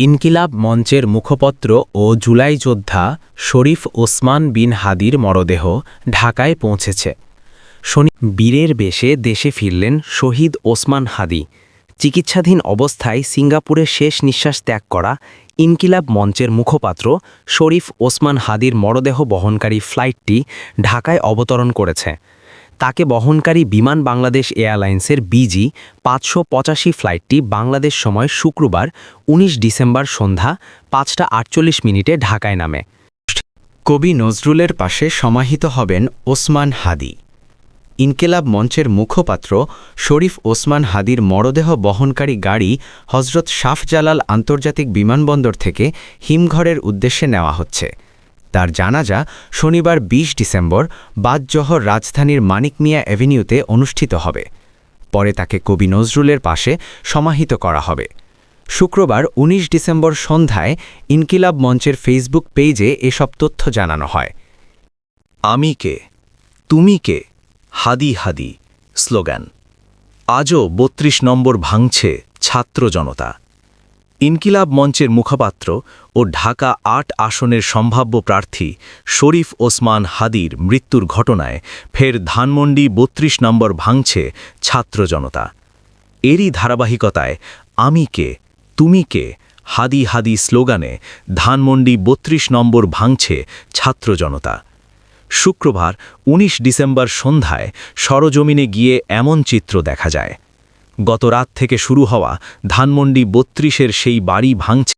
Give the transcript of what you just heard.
ইনকিলাব মঞ্চের মুখপত্র ও জুলাই যোদ্ধা শরীফ ওসমান বিন হাদির মরদেহ ঢাকায় পৌঁছেছে। বীরের বেশে দেশে ফিরলেন শহীদ ওসমান হাদি। চিকিৎসাধীন অবস্থায় সিঙ্গাপুরে শেষ নিঃশ্বাস ত্যাগ করা ইনকিলাব মঞ্চের মুখপাত্র শরীফ ওসমান হাদির মরদেহ বহনকারী ফ্লাইটটি ঢাকায় অবতরণ করেছে। তাকে বহনকারী বিমান বাংলাদেশ এয়ারলাইন্সের বিজি ৫৮৫ ফ্লাইটটি বাংলাদেশ সময় শুক্রবার ১৯ ডিসেম্বর সন্ধ্যা ৫টা ৪৮ ঢাকায় নামে। কবি নজরুলের পাশে সমাহিত হবেন ওসমান হাদি। ইনকিলাব মঞ্চের মুখপাত্র শরীফ ওসমান হাদির মরদেহ বহনকারী গাড়ি হজরত শাহজালাল আন্তর্জাতিক বিমানবন্দর থেকে হিমঘরের উদ্দেশ্যে নেওয়া হচ্ছে। তার জানাজা শনিবার ২০ ডিসেম্বর বাদজোহর রাজধানীর মানিক মিয়া অ্যাভিনিউতে অনুষ্ঠিত হবে। পরে তাকে কবি নজরুলের পাশে সমাহিত করা হবে। শুক্রবার ১৯ ডিসেম্বর সন্ধ্যায় ইনকিলাব মঞ্চের ফেসবুক পেজে এসব তথ্য জানানো হয়। আমি কে, তুমি কে, হাদি হাদি স্লোগান আজও ৩২ নম্বর ভাঙছে ছাত্র জনতা। ইনকিলাব মঞ্চের মুখপাত্র ও ঢাকা ৮ আসনের সম্ভাব্য প্রার্থী শরীফ ওসমান হাদির মৃত্যুর ঘটনায় ফের ধানমন্ডি ৩২ নম্বর ভাঙছে ছাত্র জনতা। এরই ধারাবাহিকতায় আমি কে, তুমি কে, হাদি হাদি স্লোগানে ধানমন্ডি ৩২ নম্বর ভাঙছে ছাত্র জনতা। শুক্রবার ১৯ ডিসেম্বর সন্ধ্যায় সরজমিনে গিয়ে এমন চিত্র দেখা যায়। গত রাত থেকে শুরু হওয়া ধানমন্ডি ৩২-এর সেই বাড়ি ভাঙছে।